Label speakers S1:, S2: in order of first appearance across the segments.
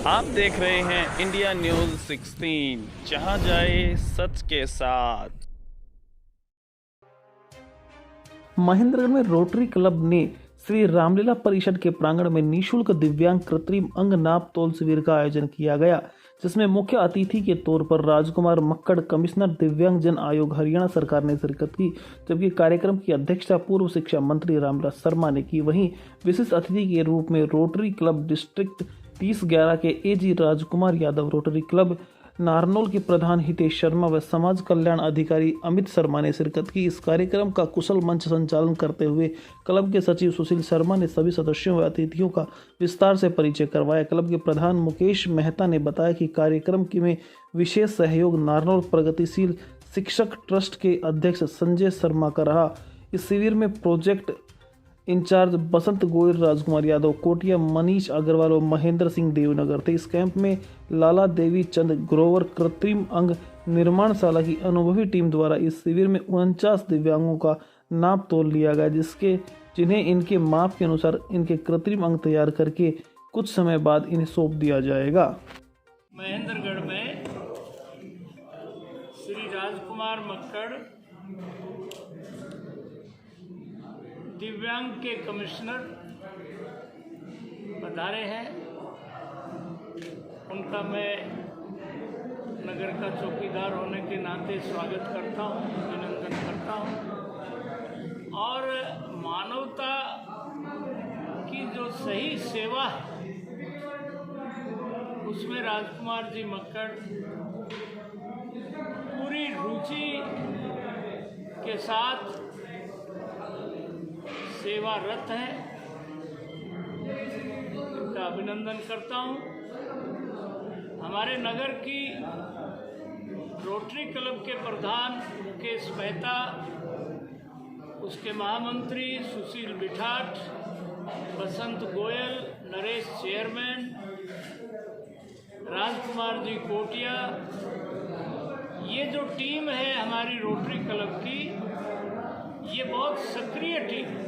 S1: आप देख रहे हैं इंडिया न्यूज 16, जहां जाए सच के साथ।
S2: महेंद्रगढ़ में रोटरी क्लब ने श्री रामलीला परिषद के प्रांगण में निःशुल्क दिव्यांग कृत्रिम अंग नाप तोल शिविर का आयोजन किया गया, जिसमें मुख्य अतिथि के तौर पर राजकुमार मक्कड़, कमिश्नर दिव्यांग जन आयोग हरियाणा सरकार ने शिरकत की। जबकि कार्यक्रम की अध्यक्षता पूर्व शिक्षा मंत्री रामविलास शर्मा ने की। वहीं विशिष्ट अतिथि के रूप में रोटरी क्लब डिस्ट्रिक्ट 3011 के एजी राजकुमार यादव, रोटरी क्लब नारनौल के प्रधान हितेश शर्मा व समाज कल्याण अधिकारी अमित शर्मा ने शिरकत की। इस कार्यक्रम का कुशल मंच संचालन करते हुए क्लब के सचिव सुशील शर्मा ने सभी सदस्यों व अतिथियों का विस्तार से परिचय करवाया। क्लब के प्रधान मुकेश मेहता ने बताया कि कार्यक्रम में विशेष सहयोग नारनौल प्रगतिशील शिक्षक ट्रस्ट के अध्यक्ष संजय शर्मा का रहा। इस शिविर में प्रोजेक्ट इंचार्ज बसंत गोयल, राजकुमार यादव कोटिया, मनीष अग्रवाल और महेंद्र सिंह देवनगर थे। इस कैंप में लाला देवी चंद ग्रोवर कृत्रिम अंग निर्माणशाला की अनुभवी टीम द्वारा इस शिविर में 49 दिव्यांगों का नाप तोल लिया गया, जिन्हें इनके माप के अनुसार इनके कृत्रिम अंग तैयार करके कुछ समय बाद इन्हें सौंप दिया जाएगा।
S3: महेंद्रगढ़ में श्री राजकुमार मक्कड़ दिव्यांग के कमिश्नर पधारे हैं। उनका मैं नगर का चौकीदार होने के नाते स्वागत करता हूं, अभिनंदन करता हूं। और मानवता की जो सही सेवा है उसमें राजकुमार जी मक्कड़ पूरी रुचि के साथ सेवारत है। इनका अभिनंदन करता हूं। हमारे नगर की रोटरी क्लब के प्रधान मुकेश मेहता, उसके महामंत्री सुशील बिठाट, बसंत गोयल, नरेश चेयरमैन, राजकुमार जी कोटिया, ये जो टीम है हमारी रोटरी क्लब की, ये बहुत सक्रिय टीम है।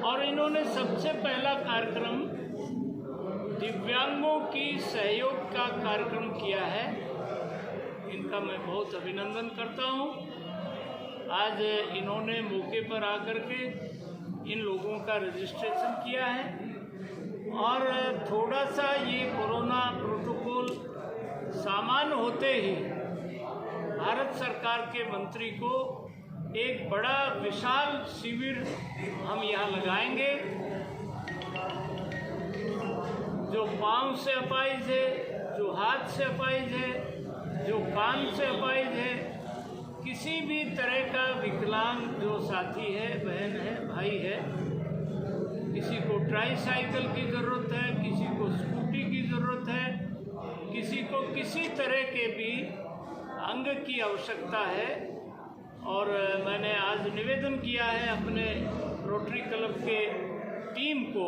S3: और इन्होंने सबसे पहला कार्यक्रम दिव्यांगों की सहयोग का कार्यक्रम किया है। इनका मैं बहुत अभिनंदन करता हूं। आज इन्होंने मौके पर आकर के इन लोगों का रजिस्ट्रेशन किया है और थोड़ा सा ये कोरोना प्रोटोकॉल सामान्य होते ही भारत सरकार के मंत्री को एक बड़ा विशाल शिविर हम यहाँ लगाएंगे। जो पाँव से अपाहिज है, जो हाथ से अपाहिज है, जो कान से अपाहिज है, किसी भी तरह का विकलांग जो साथी है, बहन है, भाई है, किसी को ट्राईसाइकिल की ज़रूरत है, किसी को स्कूटी की ज़रूरत है, किसी को किसी तरह के भी अंग की आवश्यकता है। और मैंने आज निवेदन किया है अपने रोटरी क्लब के टीम को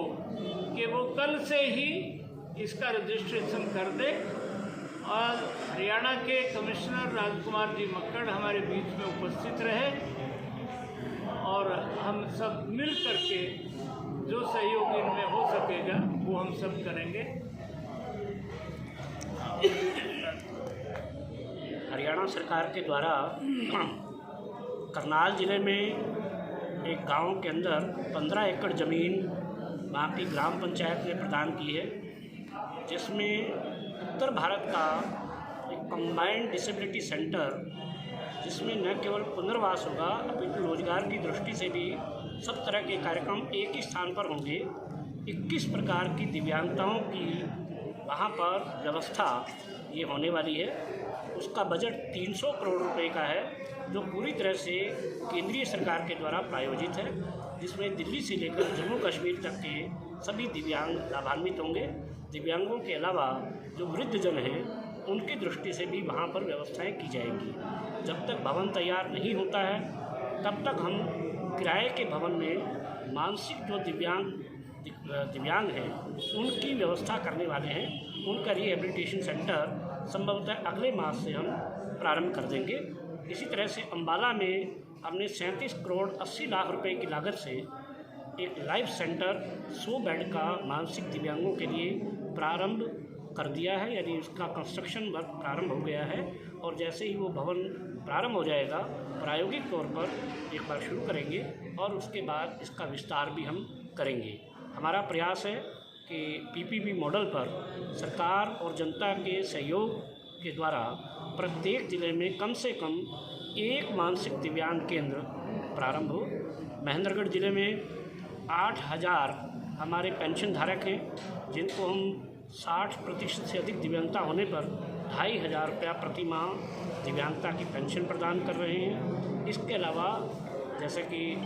S3: कि वो कल से ही इसका रजिस्ट्रेशन कर दे। और हरियाणा के कमिश्नर राजकुमार जी मक्कड़ हमारे बीच में उपस्थित रहे और हम सब मिल करके जो सहयोग इनमें हो सकेगा वो हम सब करेंगे।
S4: हरियाणा सरकार के द्वारा करनाल ज़िले में एक गांव के अंदर 15 एकड़ ज़मीन वहाँ की ग्राम पंचायत ने प्रदान की है, जिसमें उत्तर भारत का एक कंबाइंड डिसेबिलिटी सेंटर, जिसमें न केवल पुनर्वास होगा अपितु रोजगार की दृष्टि से भी सब तरह के कार्यक्रम एक ही स्थान पर होंगे। 21 प्रकार की दिव्यांगताओं की वहाँ पर व्यवस्था ये होने वाली है। उसका बजट 300 करोड़ रुपए का है, जो पूरी तरह से केंद्रीय सरकार के द्वारा प्रायोजित है, जिसमें दिल्ली से लेकर जम्मू कश्मीर तक के सभी दिव्यांग लाभान्वित होंगे। दिव्यांगों के अलावा जो वृद्धजन हैं उनकी दृष्टि से भी वहाँ पर व्यवस्थाएं की जाएंगी। जब तक भवन तैयार नहीं होता है तब तक हम किराए के भवन में मानसिक जो दिव्यांग हैं उनकी व्यवस्था करने वाले हैं। उनका रिहेबिलिटेशन सेंटर संभवतः अगले मास से हम प्रारंभ कर देंगे। इसी तरह से अम्बाला में हमने 37 करोड़ 80 लाख रुपए की लागत से एक लाइफ सेंटर 100 बेड का मानसिक दिव्यांगों के लिए प्रारंभ कर दिया है, यानी उसका कंस्ट्रक्शन वर्क प्रारंभ हो गया है। और जैसे ही वो भवन प्रारंभ हो जाएगा, प्रायोगिक तौर पर एक बार शुरू करेंगे और उसके बाद इसका विस्तार भी हम करेंगे। हमारा प्रयास है कि पीपीपी मॉडल पर सरकार और जनता के सहयोग के द्वारा प्रत्येक ज़िले में कम से कम एक मानसिक दिव्यांग केंद्र प्रारंभ हो। महेंद्रगढ़ ज़िले में 8,000 हमारे पेंशन धारक हैं, जिनको हम 60% से अधिक दिव्यांगता होने पर 2,500 रुपया प्रति माह दिव्यांगता की पेंशन प्रदान कर रहे हैं। इसके अलावा जैसे कि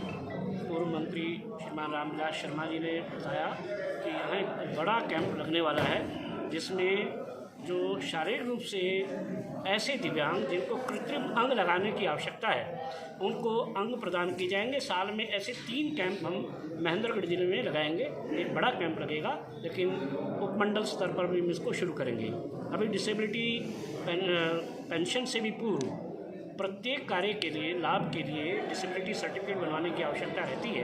S4: पूर्व मंत्री श्रीमान रामविलास शर्मा जी ने बताया कि यहाँ एक बड़ा कैंप लगने वाला है, जिसमें जो शारीरिक रूप से ऐसे दिव्यांग जिनको कृत्रिम अंग लगाने की आवश्यकता है, उनको अंग प्रदान किए जाएंगे। साल में ऐसे 3 कैंप हम महेंद्रगढ़ ज़िले में लगाएंगे। एक बड़ा कैंप लगेगा, लेकिन उपमंडल स्तर पर भी हम इसको शुरू करेंगे। अभी डिसेबिलिटी पेंशन से भी पूर्व प्रत्येक कार्य के लिए, लाभ के लिए डिसेबिलिटी सर्टिफिकेट बनवाने की आवश्यकता रहती है।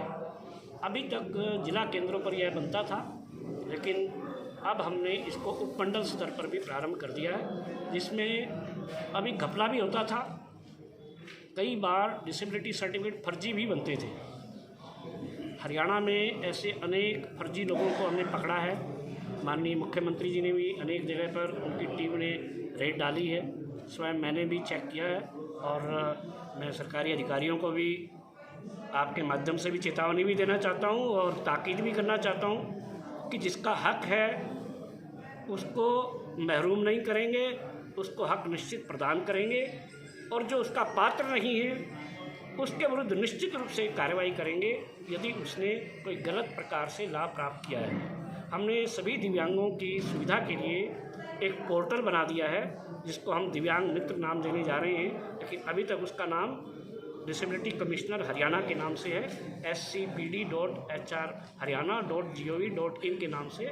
S4: अभी तक जिला केंद्रों पर यह बनता था, लेकिन अब हमने इसको उपमंडल स्तर पर भी प्रारंभ कर दिया है, जिसमें अभी घपला भी होता था। कई बार डिसेबिलिटी सर्टिफिकेट फर्जी भी बनते थे। हरियाणा में ऐसे अनेक फर्जी लोगों को हमने पकड़ा है। माननीय मुख्यमंत्री जी ने भी अनेक जगह पर उनकी टीम ने रेड डाली है। स्वयं मैंने भी चेक किया है और मैं सरकारी अधिकारियों को भी आपके माध्यम से भी चेतावनी भी देना चाहता हूँ और ताकीद भी करना चाहता हूँ कि जिसका हक है उसको महरूम नहीं करेंगे, उसको हक निश्चित प्रदान करेंगे, और जो उसका पात्र नहीं है उसके विरुद्ध निश्चित रूप से कार्रवाई करेंगे यदि उसने कोई गलत प्रकार से लाभ प्राप्त किया है। हमने सभी दिव्यांगों की सुविधा के लिए एक पोर्टल बना दिया है, जिसको हम दिव्यांग मित्र नाम देने जा रहे हैं, लेकिन अभी तक उसका नाम डिसेबिलिटी कमिश्नर हरियाणा के नाम से है, scpd.hr.haryana.gov.in के नाम से।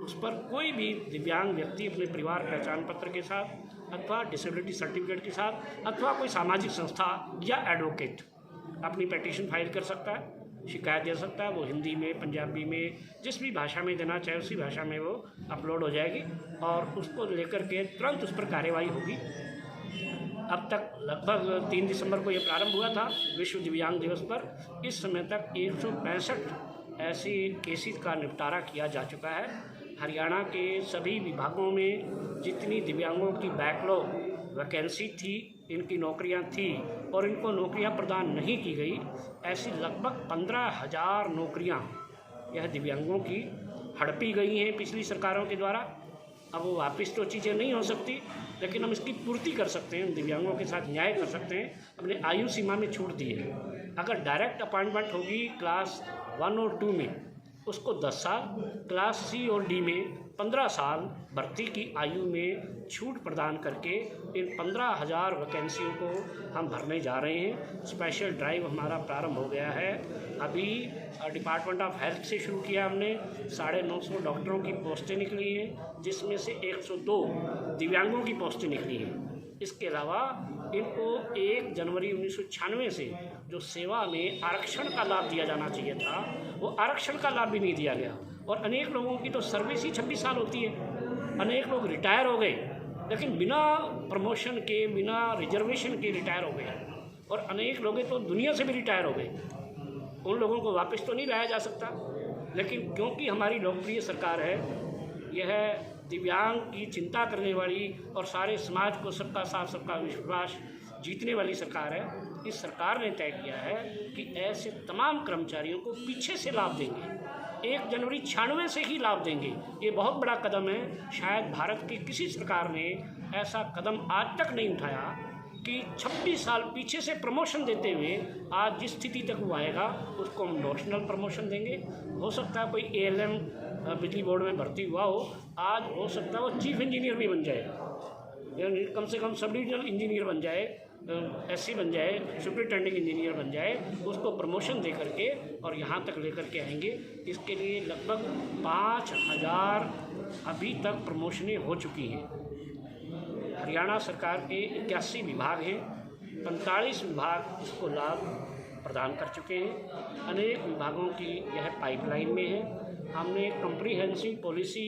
S4: उस पर कोई भी दिव्यांग व्यक्ति अपने परिवार पहचान पत्र के साथ अथवा डिसेबिलिटी सर्टिफिकेट के साथ अथवा कोई सामाजिक संस्था या एडवोकेट अपनी पिटीशन फाइल कर सकता है, शिकायत दे सकता है। वो हिंदी में, पंजाबी में, जिस भी भाषा में देना चाहे उसी भाषा में वो अपलोड हो जाएगी और उसको लेकर के तुरंत उस पर कार्रवाई होगी। अब तक लगभग 3 दिसंबर को ये प्रारंभ हुआ था विश्व दिव्यांग दिवस पर। इस समय तक 165 ऐसी केसेस का निपटारा किया जा चुका है। हरियाणा के सभी विभागों में जितनी दिव्यांगों की बैकलॉग वैकेंसी थी, इनकी नौकरियां थी और इनको नौकरियां प्रदान नहीं की गई, ऐसी लगभग 15,000 नौकरियां यह दिव्यांगों की हड़पी गई हैं पिछली सरकारों के द्वारा। अब वो वापस तो चीज़ें नहीं हो सकती, लेकिन हम इसकी पूर्ति कर सकते हैं, दिव्यांगों के साथ न्याय कर सकते हैं। अपने आयु सीमा में छूट दी है। अगर डायरेक्ट अपॉइंटमेंट होगी क्लास 1 और 2 में, उसको 10 साल, क्लास सी और डी में 15 साल भर्ती की आयु में छूट प्रदान करके इन 15,000 वैकेंसियों को हम भरने जा रहे हैं। स्पेशल ड्राइव हमारा प्रारंभ हो गया है। अभी डिपार्टमेंट ऑफ हेल्थ से शुरू किया हमने। 950 डॉक्टरों की पोस्टें निकली हैं, जिसमें से 102 दिव्यांगों की पोस्टें निकली हैं। इसके अलावा इनको 1 जनवरी 1996 से जो सेवा में आरक्षण का लाभ दिया जाना चाहिए था, वो आरक्षण का लाभ भी नहीं दिया गया। और अनेक लोगों की तो सर्विस ही 26 साल होती है। अनेक लोग रिटायर हो गए, लेकिन बिना प्रमोशन के, बिना रिजर्वेशन के रिटायर हो गए। और अनेक लोग तो दुनिया से भी रिटायर हो गए। उन लोगों को वापस तो नहीं लाया जा सकता, लेकिन क्योंकि हमारी लोकप्रिय सरकार है, यह दिव्यांग की चिंता करने वाली और सारे समाज को सबका साथ सबका विश्वास जीतने वाली सरकार है। इस सरकार ने तय किया है कि ऐसे तमाम कर्मचारियों को पीछे से लाभ देंगे, 1 जनवरी 96 से ही लाभ देंगे। ये बहुत बड़ा कदम है। शायद भारत की किसी सरकार ने ऐसा कदम आज तक नहीं उठाया कि 26 साल पीछे से प्रमोशन देते हुए आज जिस स्थिति तक वो आएगा उसको हम नॉशनल प्रमोशन देंगे। हो सकता है कोई ALM बिजली बोर्ड में भर्ती हुआ हो, आज हो सकता है वो चीफ इंजीनियर भी बन जाए, कम से कम सब डिविजनल इंजीनियर बन जाए, SC बन जाए, सुपरिटेंडिंग इंजीनियर बन जाए। उसको प्रमोशन दे करके और यहाँ तक लेकर के आएंगे। इसके लिए लगभग 5,000 अभी तक प्रमोशनें हो चुकी हैं। हरियाणा सरकार के 81 विभाग हैं, 45 विभाग इसको लाभ प्रदान कर चुके हैं। अनेक विभागों की यह पाइपलाइन में है। हमने एक कम्प्रीहेंसिव पॉलिसी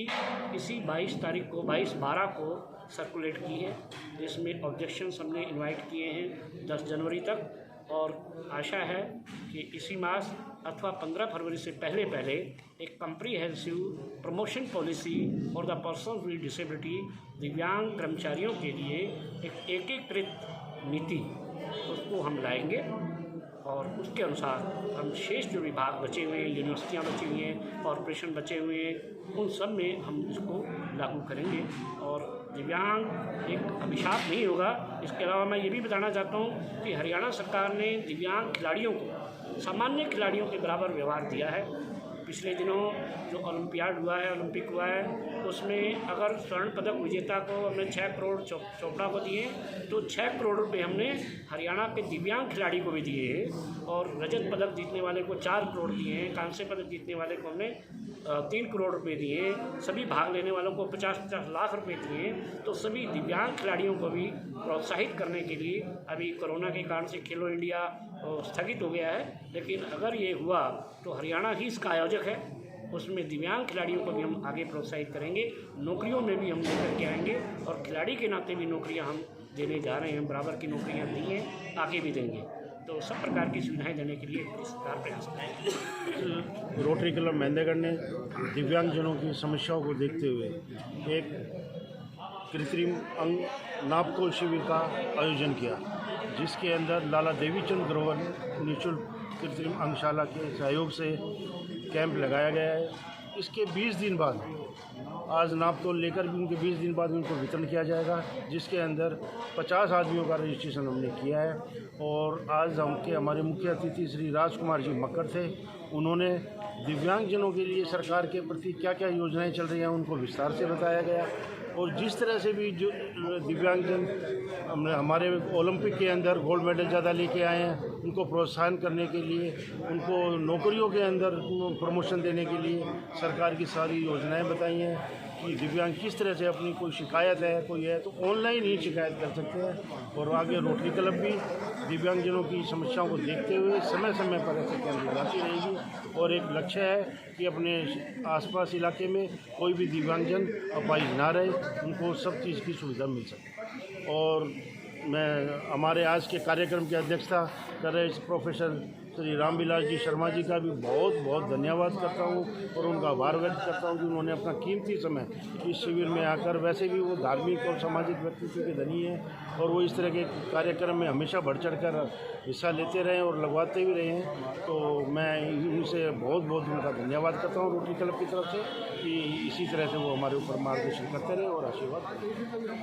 S4: इसी 22/12 को सर्कुलेट की है, जिसमें ऑब्जेक्शंस हमने इनवाइट किए हैं 10 जनवरी तक, और आशा है कि इसी मास अथवा 15 फरवरी से पहले एक comprehensive promotion policy for the person with disability, दिव्यांग कर्मचारियों के लिए एक एकीकृत नीति उसको हम लाएंगे, और उसके अनुसार हम शेष जो विभाग बचे हुए हैं, यूनिवर्सिटियाँ बची हुई हैं, कॉरपोरेशन बचे हुए हैं, उन सब में हम इसको लागू करेंगे और दिव्यांग एक अभिशाप नहीं होगा। इसके अलावा मैं ये भी बताना चाहता हूँ कि हरियाणा सरकार ने दिव्यांग खिलाड़ियों को सामान्य खिलाड़ियों के बराबर व्यवहार दिया है। पिछले दिनों जो ओलंपिक हुआ है, उसमें अगर स्वर्ण पदक विजेता को हमने 6 करोड़ चोपड़ा को दिए, तो 6 करोड़ रुपए हमने हरियाणा के दिव्यांग खिलाड़ी को भी दिए हैं, और रजत पदक जीतने वाले को 4 करोड़ दिए हैं, कांस्य पदक जीतने वाले को हमने 3 करोड़ रुपए दिए, सभी भाग लेने वालों को 50-50 लाख रुपए दिए। तो सभी दिव्यांग खिलाड़ियों को भी प्रोत्साहित करने के लिए अभी कोरोना के कारण से खेलो इंडिया स्थगित हो गया है, लेकिन अगर ये हुआ तो हरियाणा ही इसका आयोजक है, उसमें दिव्यांग खिलाड़ियों को भी हम आगे प्रोत्साहित करेंगे, नौकरियों में भी हम लेकर के आएंगे, और खिलाड़ी के नाते भी नौकरियां हम देने जा रहे हैं, बराबर की नौकरियां दी हैं, आगे भी देंगे। तो सब प्रकार की सुविधाएं देने के लिए सरकार प्रयास करेगी।
S5: रोटरी क्लब महेंद्रगढ़ ने दिव्यांगजनों की समस्याओं को देखते हुए एक कृत्रिम अंग नापतोल शिविर का आयोजन किया, जिसके अंदर लाला देवीचंद ग्रोवर निःशुल्क कृत्रिम अंगशाला के सहयोग से कैंप लगाया गया है। इसके 20 दिन बाद आज नापतोल लेकर भी उनके 20 दिन बाद उनको वितरण किया जाएगा, जिसके अंदर 50 आदमियों का रजिस्ट्रेशन हमने किया है। और आज हमारे मुख्य अतिथि श्री राजकुमार जी मक्कर थे। उन्होंने दिव्यांगजनों के लिए सरकार के प्रति क्या क्या योजनाएं चल रही हैं उनको विस्तार से बताया गया, और जिस तरह से भी जो दिव्यांगजन हमारे ओलंपिक के अंदर गोल्ड मेडल ज़्यादा लेके आए हैं, उनको प्रोत्साहन करने के लिए, उनको नौकरियों के अंदर प्रमोशन देने के लिए सरकार की सारी योजनाएं बताई हैं कि दिव्यांग किस तरह से अपनी कोई शिकायत है कोई है तो ऑनलाइन ही शिकायत कर सकते हैं। और आगे रोटरी क्लब भी दिव्यांगजनों की समस्याओं को देखते हुए समय समय पर ऐसे कैंप लगाती रहेगी, और एक लक्ष्य है कि अपने आसपास इलाके में कोई भी दिव्यांगजन अपाहिज ना रहे, उनको सब चीज़ की सुविधा मिल सके। और मैं हमारे आज के कार्यक्रम की अध्यक्षता कर रहे प्रोफेसर श्री रामविलास जी शर्मा जी का भी बहुत बहुत धन्यवाद करता हूँ, और उनका आभार व्यक्त करता हूँ कि उन्होंने अपना कीमती समय इस शिविर में आकर, वैसे भी वो धार्मिक और सामाजिक व्यक्तित्व के धनी हैं, और वो इस तरह के कार्यक्रम में हमेशा बढ़ चढ़ कर हिस्सा लेते रहे और लगवाते भी रहे हैं। तो मैं उनसे बहुत बहुत उनका धन्यवाद करता हूँ रोटरी क्लब की तरफ से, कि इसी तरह से वो हमारे ऊपर मार्गदर्शन करते रहे और आशीर्वाद करते रहे।